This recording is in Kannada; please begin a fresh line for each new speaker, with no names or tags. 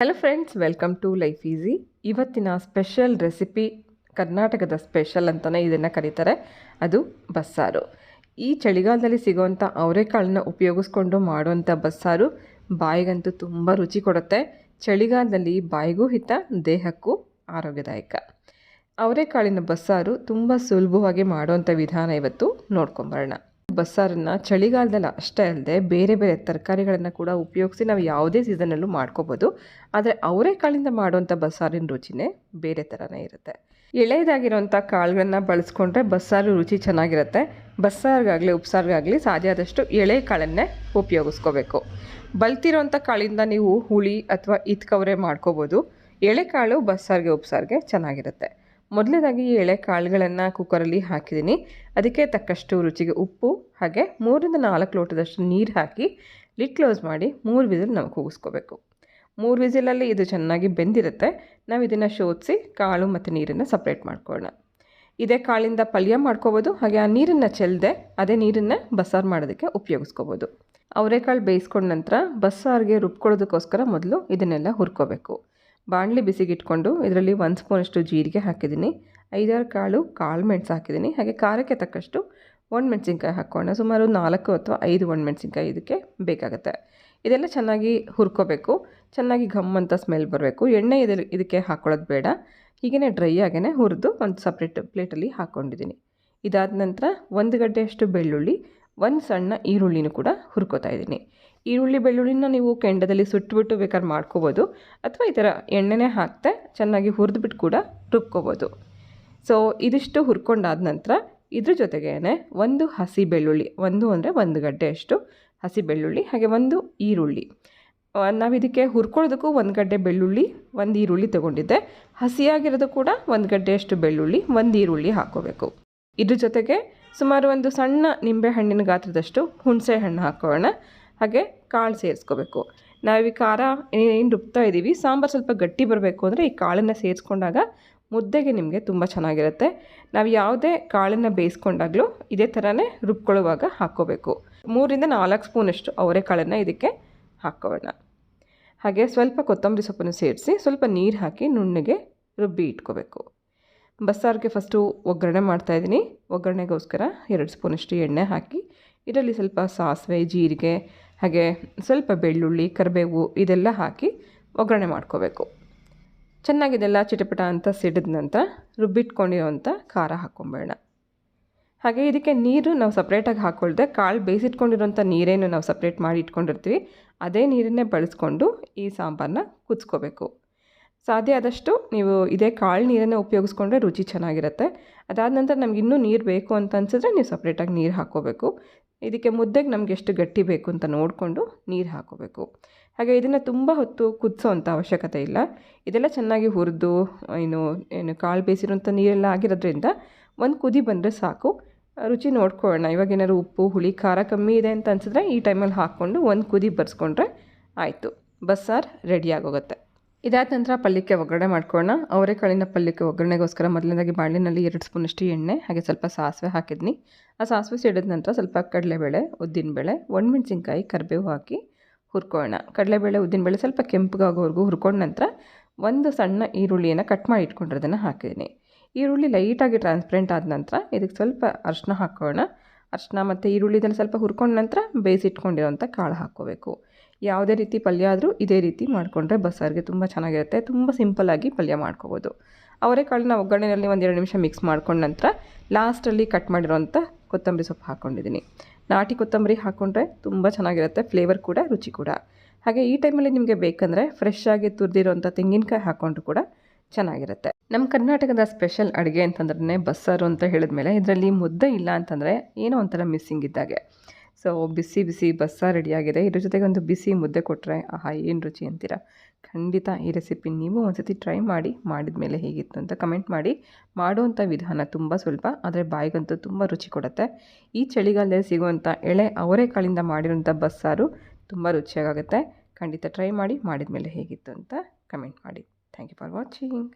Hello friends, welcome to Life Easy. ಇವತ್ತಿನ ಸ್ಪೆಷಲ್ ರೆಸಿಪಿ ಕರ್ನಾಟಕದ ಸ್ಪೆಷಲ್ ಅಂತಲೇ ಇದನ್ನು ಕರೀತಾರೆ. ಅದು ಬಸ್ಸಾರು. ಈ ಚಳಿಗಾಲದಲ್ಲಿ ಸಿಗೋವಂಥ ಅವರೆಕಾಳನ್ನ ಉಪಯೋಗಿಸ್ಕೊಂಡು ಮಾಡುವಂಥ ಬಸ್ಸಾರು ಬಾಯಿಗಂತೂ ತುಂಬ ರುಚಿ ಕೊಡುತ್ತೆ. ಚಳಿಗಾಲದಲ್ಲಿ ಬಾಯಿಗೂ ಹಿತ, ದೇಹಕ್ಕೂ ಆರೋಗ್ಯದಾಯಕ. ಅವರೆಕಾಳಿನ ಬಸ್ಸಾರು ತುಂಬ ಸುಲಭವಾಗಿ ಮಾಡುವಂಥ ವಿಧಾನ ಇವತ್ತು ನೋಡ್ಕೊಂಬರೋಣ. ಬಸ್ಸಾರನ್ನು ಚಳಿಗಾಲದಲ್ಲಿ ಅಷ್ಟೇ ಅಲ್ಲದೆ ಬೇರೆ ಬೇರೆ ತರಕಾರಿಗಳನ್ನು ಕೂಡ ಉಪಯೋಗಿಸಿ ನಾವು ಯಾವುದೇ ಸೀಸನಲ್ಲೂ ಮಾಡ್ಕೋಬೋದು. ಆದರೆ ಅವರೆಕಾಳಿಂದ ಮಾಡುವಂಥ ಬಸ್ಸಾರಿನ ರುಚಿನೇ ಬೇರೆ ಥರನೇ ಇರುತ್ತೆ. ಎಳೆಯದಾಗಿರೋಂಥ ಕಾಳುಗಳನ್ನು ಬಳಸ್ಕೊಂಡ್ರೆ ಬಸ್ಸಾರು ರುಚಿ ಚೆನ್ನಾಗಿರುತ್ತೆ. ಬಸ್ಸಾರಿಗಾಗಲಿ ಉಪ್ಸಾರಿಗಾಗಲಿ ಸಾಧ್ಯ ಆದಷ್ಟು ಎಳೆ ಕಾಳನ್ನೇ ಉಪಯೋಗಿಸ್ಕೋಬೇಕು. ಬಲ್ತಿರೋಂಥ ಕಾಳಿಂದ ನೀವು ಹುಳಿ ಅಥವಾ ಇತ್ಕವರೆ ಮಾಡ್ಕೋಬೋದು. ಎಳೆಕಾಳು ಬಸ್ಸಾರಿಗೆ ಉಪ್ಸಾರಿಗೆ ಚೆನ್ನಾಗಿರುತ್ತೆ. ಮೊದಲನೇದಾಗಿ ಈ ಎಳೆ ಕಾಳುಗಳನ್ನು ಕುಕ್ಕರಲ್ಲಿ ಹಾಕಿದ್ದೀನಿ. ಅದಕ್ಕೆ ತಕ್ಕಷ್ಟು ರುಚಿಗೆ ಉಪ್ಪು ಹಾಗೆ 3-4 ಲೋಟದಷ್ಟು ನೀರು ಹಾಕಿ ಲಿಡ್ ಕ್ಲೋಸ್ ಮಾಡಿ 3 ವಿಸಿಲ್ ನಾವು ಕೂಗಿಸ್ಕೋಬೇಕು. 3 ವಿಸಿಲಲ್ಲಿ ಇದು ಚೆನ್ನಾಗಿ ಬೆಂದಿರುತ್ತೆ. ನಾವು ಇದನ್ನು ಶೋಧಿಸಿ ಕಾಳು ಮತ್ತು ನೀರನ್ನು ಸಪ್ರೇಟ್ ಮಾಡ್ಕೊಳ್ಳೋಣ. ಇದೇ ಕಾಳಿಂದ ಪಲ್ಯ ಮಾಡ್ಕೋಬೋದು. ಹಾಗೆ ಆ ನೀರನ್ನು ಚೆಲ್ಲದೆ ಅದೇ ನೀರನ್ನು ಬಸ್ಸಾರು ಮಾಡೋದಕ್ಕೆ ಉಪಯೋಗಿಸ್ಕೋಬೋದು. ಅವರೆಕಾಳು ಬೇಯಿಸ್ಕೊಂಡ ನಂತರ ಬಸ್ಸಾರಿಗೆ ರುಬ್ಕೊಳ್ಳೋದಕ್ಕೋಸ್ಕರ ಮೊದಲು ಇದನ್ನೆಲ್ಲ ಹುರ್ಕೋಬೇಕು. ಬಾಣಲಿ ಬಿಸಿಗಿಟ್ಕೊಂಡು ಇದರಲ್ಲಿ 1 ಸ್ಪೂನಷ್ಟು ಜೀರಿಗೆ ಹಾಕಿದ್ದೀನಿ. 5-6 ಕಾಳು ಮೆಣಸು ಹಾಕಿದ್ದೀನಿ. ಹಾಗೆ ಖಾರಕ್ಕೆ ತಕ್ಕಷ್ಟು ಒಣಮೆಣಸಿನ್ಕಾಯಿ ಹಾಕ್ಕೊಳ್ಳೋಣ. ಸುಮಾರು 4 ಅಥವಾ 5 ಒಣಮೆಣಸಿನ್ಕಾಯಿ ಇದಕ್ಕೆ ಬೇಕಾಗುತ್ತೆ. ಇದೆಲ್ಲ ಚೆನ್ನಾಗಿ ಹುರ್ಕೋಬೇಕು. ಚೆನ್ನಾಗಿ ಘಮ್ ಅಂತ ಸ್ಮೆಲ್ ಬರಬೇಕು. ಎಣ್ಣೆ ಇದಕ್ಕೆ ಹಾಕ್ಕೊಳ್ಳೋದು ಬೇಡ. ಹೀಗೇ ಡ್ರೈ ಆಗೇ ಹುರಿದು ಒಂದು ಸಪ್ರೇಟ್ ಪ್ಲೇಟಲ್ಲಿ ಹಾಕ್ಕೊಂಡಿದ್ದೀನಿ. ಇದಾದ ನಂತರ 1 ಗಡ್ಡೆಯಷ್ಟು ಬೆಳ್ಳುಳ್ಳಿ, 1 ಸಣ್ಣ ಈರುಳ್ಳಿನೂ ಕೂಡ ಹುರ್ಕೋತಾ ಇದ್ದೀನಿ. ಈರುಳ್ಳಿ ಬೆಳ್ಳುಳ್ಳಿನ ನೀವು ಕೆಂಡದಲ್ಲಿ ಸುಟ್ಟುಬಿಟ್ಟು ಬೇಕಾದ್ರೆ ಮಾಡ್ಕೋಬೋದು, ಅಥವಾ ಈ ಥರ ಎಣ್ಣೆನೇ ಹಾಕ್ತೆ ಚೆನ್ನಾಗಿ ಹುರಿದ್ಬಿಟ್ಟು ಕೂಡ ರುಬ್ಕೋಬೋದು. ಸೊ ಇದಿಷ್ಟು ಹುರ್ಕೊಂಡಾದ ನಂತರ ಇದ್ರ ಜೊತೆಗೇ 1 ಹಸಿ ಬೆಳ್ಳುಳ್ಳಿ, 1 ಅಂದರೆ 1 ಗಡ್ಡೆಯಷ್ಟು ಹಸಿ ಬೆಳ್ಳುಳ್ಳಿ, ಹಾಗೆ 1 ಈರುಳ್ಳಿ. ನಾವು ಇದಕ್ಕೆ ಹುರ್ಕೊಳ್ಳೋದಕ್ಕೂ 1 ಗಡ್ಡೆ ಬೆಳ್ಳುಳ್ಳಿ, 1 ಈರುಳ್ಳಿ ತೊಗೊಂಡಿದ್ದೆ. ಹಸಿಯಾಗಿರೋದು ಕೂಡ 1 ಗಡ್ಡೆಯಷ್ಟು ಬೆಳ್ಳುಳ್ಳಿ, 1 ಈರುಳ್ಳಿ ಹಾಕ್ಕೋಬೇಕು. ಇದ್ರ ಜೊತೆಗೆ ಸುಮಾರು ಒಂದು ಸಣ್ಣ ನಿಂಬೆ ಹಣ್ಣಿನ ಗಾತ್ರದಷ್ಟು ಹುಣಸೆ ಹಣ್ಣು ಹಾಕ್ಕೊಳ್ಳೋಣ. ಹಾಗೆ ಕಾಳು ಸೇರಿಸ್ಕೋಬೇಕು. ನಾವು ಈ ಖಾರ ಏನು ರುಬ್ತಾ ಇದ್ದೀವಿ, ಸಾಂಬಾರು ಸ್ವಲ್ಪ ಗಟ್ಟಿ ಬರಬೇಕು ಅಂದರೆ ಈ ಕಾಳನ್ನು ಸೇರಿಸ್ಕೊಂಡಾಗ ಮುದ್ದೆಗೆ ನಿಮಗೆ ತುಂಬ ಚೆನ್ನಾಗಿರುತ್ತೆ. ನಾವು ಯಾವುದೇ ಕಾಳನ್ನು ಬೇಯಿಸ್ಕೊಂಡಾಗಲೂ ಇದೇ ಥರನೇ ರುಬ್ಕೊಳ್ಳುವಾಗ ಹಾಕ್ಕೋಬೇಕು. 3-4 ಸ್ಪೂನಷ್ಟು ಅವರೆಕಾಳನ್ನು ಇದಕ್ಕೆ ಹಾಕ್ಕೊಳ್ಳೋಣ. ಹಾಗೆ ಸ್ವಲ್ಪ ಕೊತ್ತಂಬರಿ ಸೊಪ್ಪನ್ನು ಸೇರಿಸಿ ಸ್ವಲ್ಪ ನೀರು ಹಾಕಿ ನುಣ್ಣಗೆ ರುಬ್ಬಿ ಇಟ್ಕೋಬೇಕು. ಬಸ್ಸಾರಿಗೆ ಫಸ್ಟು ಒಗ್ಗರಣೆ ಮಾಡ್ತಾಯಿದ್ದೀನಿ. ಒಗ್ಗರಣೆಗೋಸ್ಕರ 2 ಸ್ಪೂನಷ್ಟು ಎಣ್ಣೆ ಹಾಕಿ ಇದರಲ್ಲಿ ಸ್ವಲ್ಪ ಸಾಸಿವೆ, ಜೀರಿಗೆ ಹಾಗೆ ಸ್ವಲ್ಪ ಬೆಳ್ಳುಳ್ಳಿ, ಕರಿಬೇವು ಇದೆಲ್ಲ ಹಾಕಿ ಒಗ್ಗರಣೆ ಮಾಡ್ಕೋಬೇಕು. ಚೆನ್ನಾಗಿದೆಲ್ಲ ಚಿಟಪಟ ಅಂತ ಸಿಡಿದ ನಂತರ ರುಬ್ಬಿಟ್ಕೊಂಡಿರೋಂಥ ಖಾರ ಹಾಕ್ಕೊಂಬೇಡ. ಹಾಗೆ ಇದಕ್ಕೆ ನೀರು ನಾವು ಸಪ್ರೇಟಾಗಿ ಹಾಕ್ಕೊಳ್ದೆ ಕಾಳು ಬೇಯಿಸಿಟ್ಕೊಂಡಿರೋಂಥ ನೀರೇನು ನಾವು ಸಪ್ರೇಟ್ ಮಾಡಿ ಇಟ್ಕೊಂಡಿರ್ತೀವಿ ಅದೇ ನೀರನ್ನೇ ಬಳಸ್ಕೊಂಡು ಈ ಸಾಂಬಾರನ್ನ ಕುದಿಸ್ಕೋಬೇಕು. ಸಾಧ್ಯ ಆದಷ್ಟು ನೀವು ಇದೇ ಕಾಳು ನೀರನ್ನೇ ಉಪಯೋಗಿಸ್ಕೊಂಡ್ರೆ ರುಚಿ ಚೆನ್ನಾಗಿರುತ್ತೆ. ಅದಾದ ನಂತರ ನಮ್ಗೆ ಇನ್ನೂ ನೀರು ಬೇಕು ಅಂತ ಅನಿಸಿದ್ರೆ ನೀವು ಸಪ್ರೇಟಾಗಿ ನೀರು ಹಾಕ್ಕೋಬೇಕು. ಇದಕ್ಕೆ ಮುದ್ದೆಗೆ ನಮ್ಗೆ ಎಷ್ಟು ಗಟ್ಟಿ ಬೇಕು ಅಂತ ನೋಡಿಕೊಂಡು ನೀರು ಹಾಕ್ಕೋಬೇಕು. ಹಾಗೆ ಇದನ್ನು ತುಂಬ ಹೊತ್ತು ಕುದಿಸೋವಂಥ ಅವಶ್ಯಕತೆ ಇಲ್ಲ. ಇದೆಲ್ಲ ಚೆನ್ನಾಗಿ ಹುರಿದು ಏನು ಕಾಳು ಬೇಯಿಸಿರೋಂಥ ನೀರೆಲ್ಲ ಆಗಿರೋದ್ರಿಂದ 1 ಕುದಿ ಬಂದರೆ ಸಾಕು. ರುಚಿ ನೋಡ್ಕೊಳ್ಳೋಣ. ಇವಾಗ ಏನಾದ್ರು ಉಪ್ಪು, ಹುಳಿ, ಖಾರ ಕಮ್ಮಿ ಇದೆ ಅಂತ ಅನಿಸಿದ್ರೆ ಈ ಟೈಮಲ್ಲಿ ಹಾಕ್ಕೊಂಡು 1 ಕುದಿ ಬರ್ಸ್ಕೊಂಡ್ರೆ ಆಯಿತು, ಬಸ್ಸಾರು ರೆಡಿಯಾಗೋಗುತ್ತೆ. ಇದಾದ ನಂತರ ಪಲ್ಯಕ್ಕೆ ಒಗ್ಗರಣೆ ಮಾಡ್ಕೊಳ್ಳೋಣ. ಅವರೆಕಾಳಿನ ಪಲ್ಯಕ್ಕೆ ಒಗ್ಗರಣೆಗೋಸ್ಕರ ಮೊದಲನೇದಾಗಿ ಬಾಣಲಿನಲ್ಲಿ 2 ಸ್ಪೂನಷ್ಟು ಎಣ್ಣೆ ಹಾಗೆ ಸ್ವಲ್ಪ ಸಾಸಿವೆ ಹಾಕಿದ್ನಿ. ಆ ಸಾಸಿವೆ ಸಿಡಿದ ನಂತರ ಸ್ವಲ್ಪ ಕಡಲೆಬೇಳೆ, ಉದ್ದಿನಬೇಳೆ, ಒಣಮೆಣಸಿನ್ಕಾಯಿ, ಕರಿಬೇವು ಹಾಕಿ ಹುರ್ಕೊಳ್ಳೋಣ. ಕಡಲೆಬೇಳೆ, ಉದ್ದಿನಬೇಳೆ ಸ್ವಲ್ಪ ಕೆಂಪಗಾಗೋವರೆಗೂ ಹುರ್ಕೊಂಡ ನಂತರ 1 ಸಣ್ಣ ಈರುಳ್ಳಿಯನ್ನು ಕಟ್ ಮಾಡಿ ಇಟ್ಕೊಂಡಿರೋದನ್ನು ಹಾಕಿದ್ದೀನಿ. ಈರುಳ್ಳಿ ಲೈಟಾಗಿ ಟ್ರಾನ್ಸ್ಪರೆಂಟ್ ಆದ ನಂತರ ಇದಕ್ಕೆ ಸ್ವಲ್ಪ ಅರಿಶಿನ ಹಾಕ್ಕೊಳ್ಳೋಣ. ಅರಿಶಿನ ಮತ್ತು ಈರುಳ್ಳಿದಲ್ಲಿ ಸ್ವಲ್ಪ ಹುರ್ಕೊಂಡ ನಂತರ ಬೇಯಿಸಿಟ್ಕೊಂಡಿರೋಂಥ ಕಾಳು ಹಾಕ್ಕೋಬೇಕು. ಯಾವುದೇ ರೀತಿ ಪಲ್ಯ ಆದರೂ ಇದೇ ರೀತಿ ಮಾಡಿಕೊಂಡ್ರೆ ಬಸ್ಸಾರಿಗೆ ತುಂಬ ಚೆನ್ನಾಗಿರುತ್ತೆ. ತುಂಬ ಸಿಂಪಲ್ಲಾಗಿ ಪಲ್ಯ ಮಾಡ್ಕೋಬೋದು. ಅವರೆಕಾಳನ್ನ ಒಗ್ಗರಣೆಯಲ್ಲಿ 1-2 ನಿಮಿಷ ಮಿಕ್ಸ್ ಮಾಡ್ಕೊಂಡ ನಂತರ ಲಾಸ್ಟಲ್ಲಿ ಕಟ್ ಮಾಡಿರೋಂಥ ಕೊತ್ತಂಬರಿ ಸೊಪ್ಪು ಹಾಕ್ಕೊಂಡಿದ್ದೀನಿ. ನಾಟಿ ಕೊತ್ತಂಬರಿ ಹಾಕ್ಕೊಂಡ್ರೆ ತುಂಬ ಚೆನ್ನಾಗಿರುತ್ತೆ, ಫ್ಲೇವರ್ ಕೂಡ ರುಚಿ ಕೂಡ. ಹಾಗೆ ಈ ಟೈಮಲ್ಲಿ ನಿಮಗೆ ಬೇಕಂದರೆ ಫ್ರೆಶ್ ಆಗಿ ತುರಿದಿರೋಂಥ ತೆಂಗಿನಕಾಯಿ ಹಾಕ್ಕೊಂಡ್ರು ಕೂಡ ಚೆನ್ನಾಗಿರುತ್ತೆ. ನಮ್ಮ ಕರ್ನಾಟಕದ ಸ್ಪೆಷಲ್ ಅಡುಗೆ ಅಂತಂದ್ರೆ ಬಸ್ಸಾರು ಅಂತ ಹೇಳಿದ್ಮೇಲೆ ಇದರಲ್ಲಿ ಮುದ್ದೆ ಇಲ್ಲ ಅಂತಂದರೆ ಏನೋ ಒಂಥರ ಮಿಸ್ಸಿಂಗ್ ಇದ್ದಾಗೆ. ಸೊ ಬಿಸಿ ಬಿಸಿ ಬಸ್ಸಾರು ರೆಡಿಯಾಗಿದೆ. ಇದ್ರ ಜೊತೆಗೆ ಒಂದು ಬಿಸಿ ಮುದ್ದೆ ಕೊಟ್ಟರೆ ಆಹಾ ಏನು ರುಚಿ ಅಂತೀರಾ. ಖಂಡಿತ ಈ ರೆಸಿಪಿ ನೀವು ಒಂದ್ಸತಿ ಟ್ರೈ ಮಾಡಿ, ಮಾಡಿದ ಮೇಲೆ ಹೇಗಿತ್ತು ಅಂತ ಕಮೆಂಟ್ ಮಾಡಿ. ಮಾಡುವಂಥ ವಿಧಾನ ತುಂಬ ಸ್ವಲ್ಪ, ಆದರೆ ಬಾಯಿಗಂತೂ ತುಂಬ ರುಚಿ ಕೊಡುತ್ತೆ. ಈ ಚಳಿಗಾಲದಲ್ಲಿ ಸಿಗುವಂಥ ಎಳೆ ಅವರೆಕಾಳಿಂದ ಮಾಡಿರೋಂಥ ಬಸ್ಸಾರು ತುಂಬ ರುಚಿಯಾಗುತ್ತೆ. ಖಂಡಿತ ಟ್ರೈ ಮಾಡಿ, ಮಾಡಿದ ಮೇಲೆ ಹೇಗಿತ್ತು ಅಂತ ಕಮೆಂಟ್ ಮಾಡಿ. Thank you for watching.